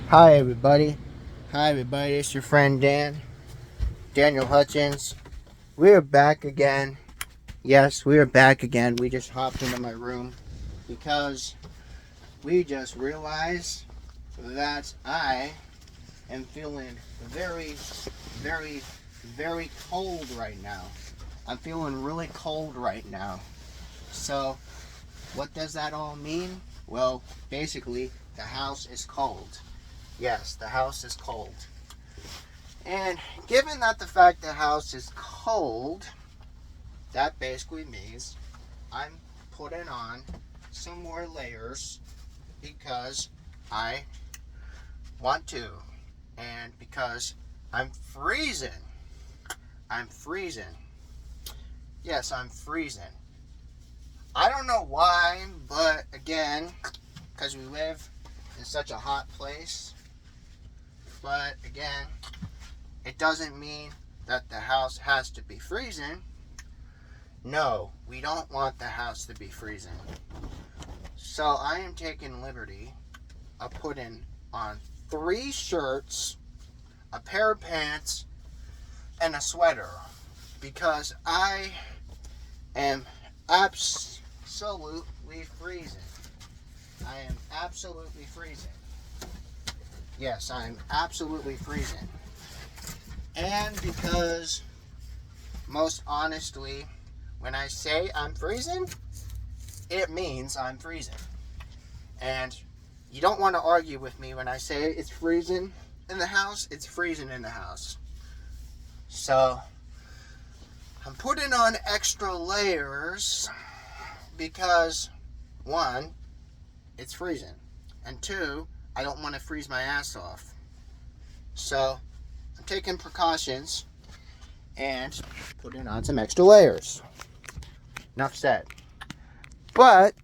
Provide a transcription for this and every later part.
Hi everybody. Hi everybody. It's your friend Daniel Hutchins. We're back again. Yes, we're back again. We just hopped into my room because we just realized that I am feeling very, very, very cold right now. I'm feeling really cold right now. So, what does that all mean? Well, basically, the house is cold. Yes, the house is cold. And given that the fact the house is cold, that basically means I'm putting on some more layers because I want to. And because I'm freezing. I'm freezing. Yes, I'm freezing. I don't know why, but again, because we live in such a hot place. But again, it doesn't mean that the house has to be freezing. No, we don't want the house to be freezing. So I am taking liberty of putting on 3 shirts, a pair of pants, and a sweater. Because I am absolutely freezing. I am absolutely freezing. Yes, I am absolutely freezing. And because, most honestly, when I say I'm freezing, it means I'm freezing. And you don't want to argue with me when I say it's freezing in the house. It's freezing in the house. So, I'm putting on extra layers because, 1, it's freezing. And 2, I don't want to freeze my ass off. So, I'm taking precautions and putting on some extra layers. Enough said. But,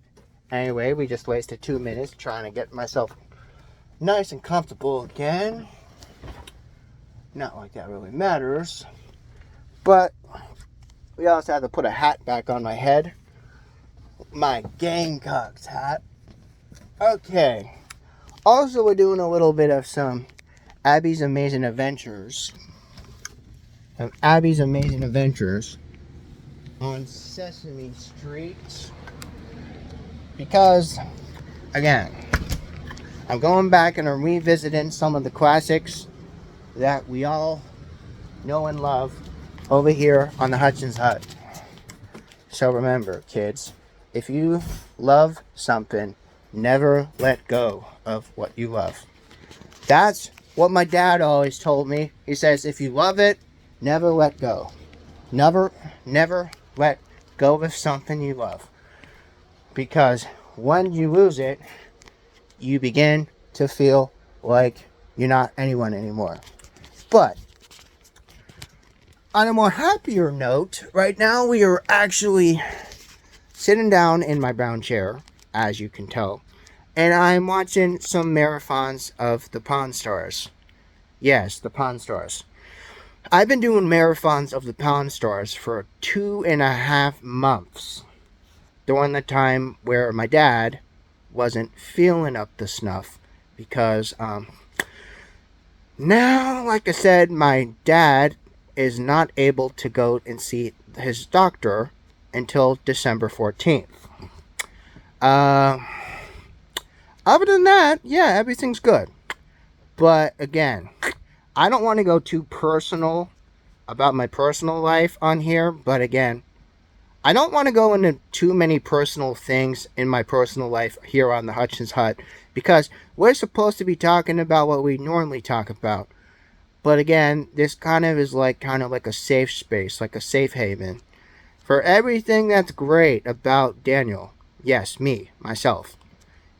anyway, we just wasted 2 minutes trying to get myself nice and comfortable again. Not like that really matters. But we also had to put a hat back on my head. My Gamecocks hat. Okay. Also, we're doing a little bit of some Abby's Amazing Adventures. Abby's Amazing Adventures on Sesame Street. Because, again, I'm going back and I'm revisiting some of the classics that we all know and love over here on the Hutchins Hut. So remember, kids, if you love something, never let go of what you love. That's what my dad always told me. He says, if you love it, never let go. Never let go of something you love. Because when you lose it, you begin to feel like you're not anyone anymore. But on a more happier note, right now we are actually sitting down in my brown chair, as you can tell, and I'm watching some marathons of the Pawn Stars. Yes, the Pawn Stars. I've been doing marathons of the Pawn Stars for 2.5 months during the time where my dad wasn't feeling up the snuff because now, like I said, my dad is not able to go and see his doctor until December 14th. Uh, Other than that, yeah, everything's good. But again, I don't want to go too personal about my personal life on here. But again, I don't want to go into too many personal things in my personal life here on the Hutchins Hut because we're supposed to be talking about what we normally talk about. But again, this kind of like a safe space, like a safe haven for everything that's great about Daniel. Yes, me, myself.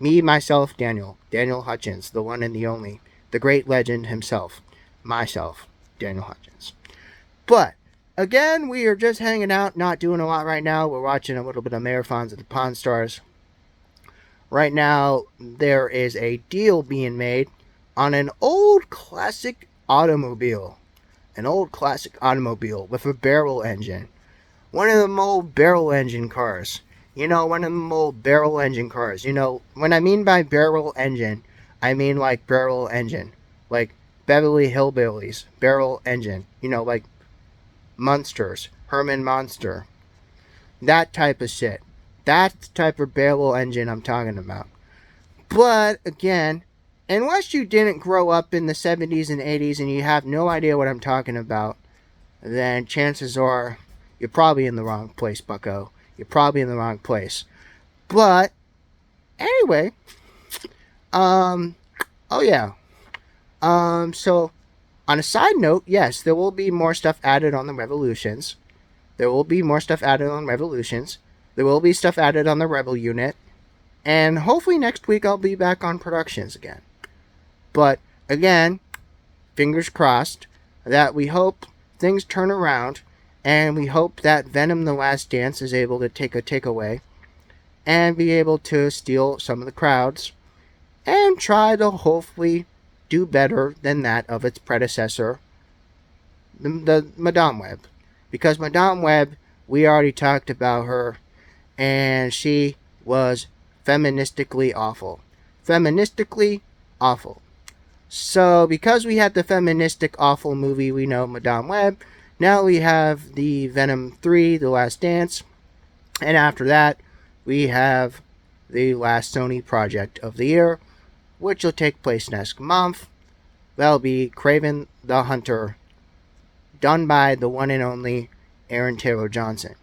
Me, myself, Daniel Hutchins, the one and the only, the great legend himself, myself, Daniel Hutchins. But, again, we are just hanging out, not doing a lot right now. We're watching a little bit of marathons of the Pawn Stars. Right now, there is a deal being made on an old classic automobile. An old classic automobile with a barrel engine. One of them old barrel engine cars. You know, one of them old barrel engine cars. You know, when I mean by barrel engine, I mean like barrel engine. Like Beverly Hillbillies, barrel engine. You know, like Munsters, Herman Monster. That type of shit. That's the type of barrel engine I'm talking about. But again, unless you didn't grow up in the 70s and 80s and you have no idea what I'm talking about, then chances are you're probably in the wrong place, bucko. You're probably in the wrong place. But anyway, oh yeah. So on a side note, yes, there will be more stuff added on the Revolutions. There will be more stuff added on Revolutions. There will be stuff added on the Rebel unit. And hopefully next week I'll be back on Productions again. But again, fingers crossed that we hope things turn around, and we hope that Venom the Last Dance is able to take a takeaway and be able to steal some of the crowds and try to hopefully do better than that of its predecessor, the Madame Web. Because Madame Web, we already talked about her, and she was feministically awful. Feministically awful. So, because we had the feministic awful movie, we know Madame Web. Now we have the Venom 3, The Last Dance. And after that, we have the last Sony project of the year, which will take place next month. That'll be Kraven the Hunter, done by the one and only Aaron Taylor Johnson,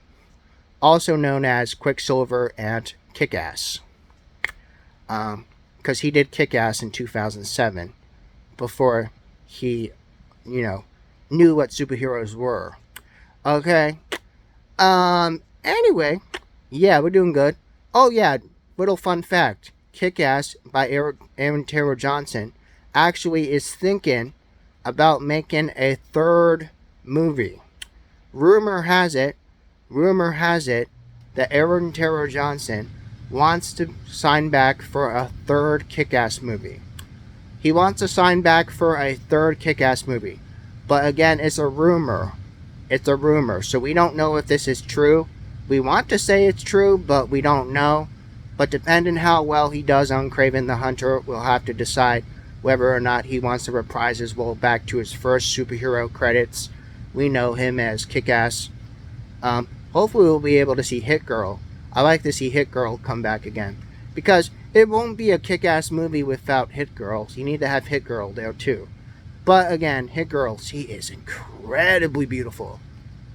also known as Quicksilver and Kick-Ass. Because he did Kick-Ass in 2007, before he, knew what superheroes were. Okay. Anyway, yeah, we're doing good. Oh yeah, little fun fact. Kick-Ass by Aaron Taylor Johnson actually is thinking about making a third movie. Rumor has it that Aaron Taylor Johnson wants to sign back for a third Kick-Ass movie. He wants to sign back for a third Kick-Ass movie. But again, it's a rumor. It's a rumor. So we don't know if this is true. We want to say it's true, but we don't know. But depending how well he does on Kraven the Hunter, we'll have to decide whether or not he wants to reprise his role back to his first superhero credits. We know him as Kick-Ass. Hopefully we'll be able to see Hit Girl. I like to see Hit Girl come back again. Because it won't be a Kick-Ass movie without Hit Girl. You need to have Hit Girl there too. But again, Hit Girl, she is incredibly beautiful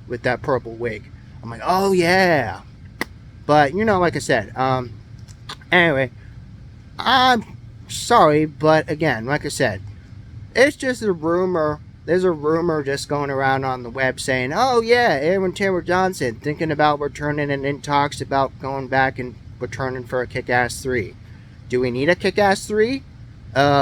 with that purple wig. I'm like, oh yeah. But, like I said, anyway, I'm sorry, but again, like I said, it's just a rumor. There's a rumor just going around on the web saying, oh yeah, Aaron Taylor Johnson thinking about returning and in talks about going back and returning for a Kick-Ass 3. Do we need a Kick-Ass 3?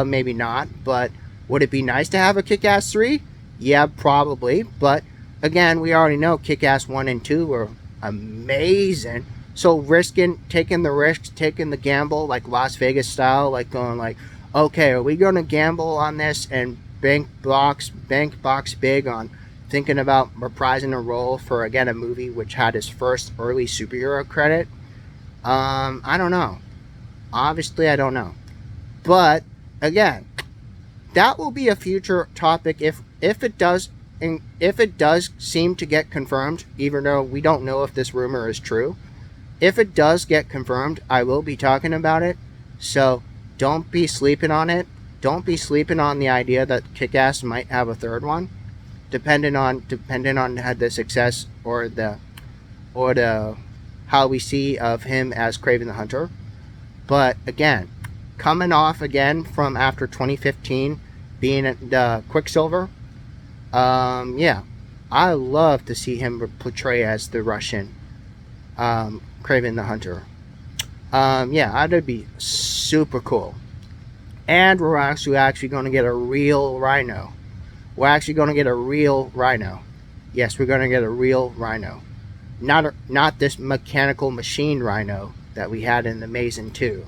Maybe not, but would it be nice to have a Kick-Ass 3? Yeah, probably, but again, we already know Kick-Ass 1 and 2 were amazing. So taking the risk, taking the gamble, like Las Vegas style, like going like, okay, are we going to gamble on this and bank box big on thinking about reprising a role for, again, a movie which had his first early superhero credit? I don't know. Obviously, I don't know. But, again, that will be a future topic if it does seem to get confirmed, even though we don't know if this rumor is true. If it does get confirmed, I will be talking about it. So don't be sleeping on it. Don't be sleeping on the idea that Kick-Ass might have a third one, depending on the success or the how we see of him as Kraven the Hunter. But again, coming off again from after 2015 being the Quicksilver, yeah, I love to see him portray as the Russian Kraven the Hunter. Yeah, that'd be super cool. And we're actually going to get a real Rhino. We're actually going to get a real Rhino. Yes, we're going to get a real Rhino. Not this mechanical machine Rhino that we had in Amazing 2.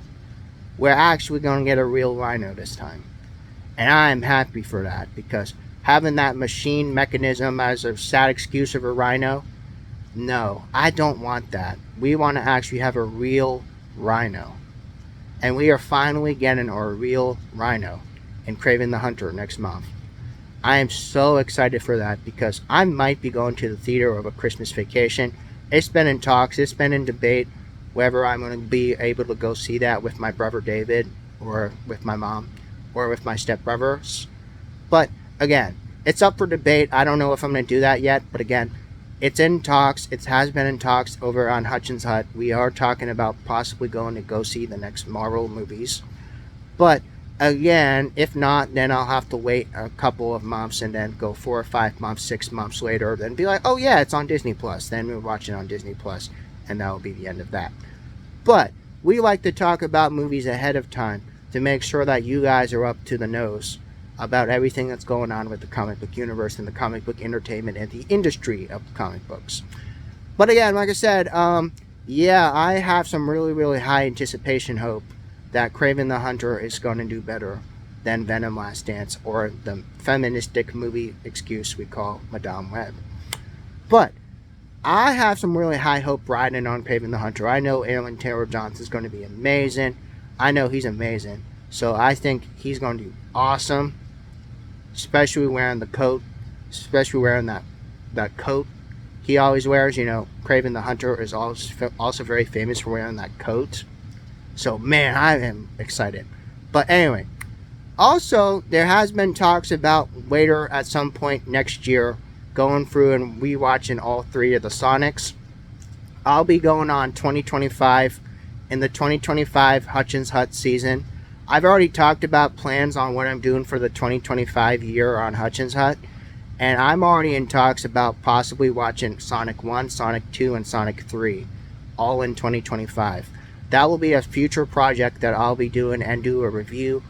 We're actually going to get a real Rhino this time. And I'm happy for that, because having that machine mechanism as a sad excuse of a Rhino, no, I don't want that. We want to actually have a real Rhino. And we are finally getting our real Rhino in Kraven the Hunter next month. I am so excited for that because I might be going to the theater over Christmas vacation. It's been in talks, it's been in debate whether I'm going to be able to go see that with my brother David or with my mom or with my stepbrothers. But again, it's up for debate. I don't know if I'm going to do that yet, but again, it's in talks. It has been in talks over on Hutchins Hut. We are talking about possibly going to go see the next Marvel movies. But again, if not, then I'll have to wait a couple of months and then go 4 or 5 months, 6 months later, then be like, oh yeah, it's on Disney Plus. Then we'll watch it on Disney Plus, and that will be the end of that. But we like to talk about movies ahead of time to make sure that you guys are up to the nose about everything that's going on with the comic book universe and the comic book entertainment and the industry of comic books. But again, like I said, yeah, I have some really high anticipation hope that Kraven the Hunter is going to do better than Venom Last Dance, or the feministic movie excuse we call Madame Web. But I have some really high hope riding on Kraven the Hunter. I know Aaron Taylor Johnson is going to be amazing. I know he's amazing. So I think he's going to do awesome. Especially wearing the coat. Especially wearing that coat he always wears. You know, Kraven the Hunter is also very famous for wearing that coat. So, man, I am excited. But anyway, also, there has been talks about later at some point next year going through and rewatching all 3 of the Sonics. I'll be going on 2025 in the 2025 Hutchins Hut season. I've already talked about plans on what I'm doing for the 2025 year on Hutchins Hut. And I'm already in talks about possibly watching Sonic 1, Sonic 2, and Sonic 3 all in 2025. That will be a future project that I'll be doing and do a review,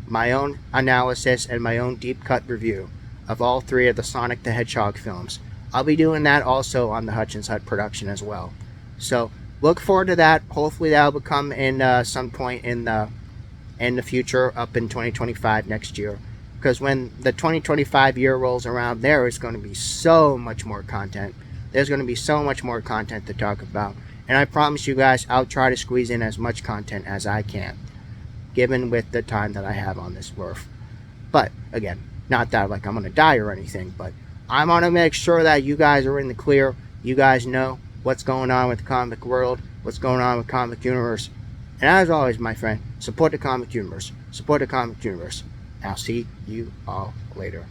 my own analysis, and my own deep cut review of all 3 of the Sonic the Hedgehog films. I'll be doing that also on the Hutchins Hut production as well. So look forward to that. Hopefully that will come in some point in the future, up in 2025 next year. Because when the 2025 year rolls around, there is going to be so much more content. There's going to be so much more content to talk about. And I promise you guys, I'll try to squeeze in as much content as I can, given with the time that I have on this earth. But again, not that like I'm going to die or anything, but I want to make sure that you guys are in the clear. You guys know what's going on with the comic world, what's going on with comic universe. And as always, my friend, support the comic universe. Support the comic universe. I'll see you all later.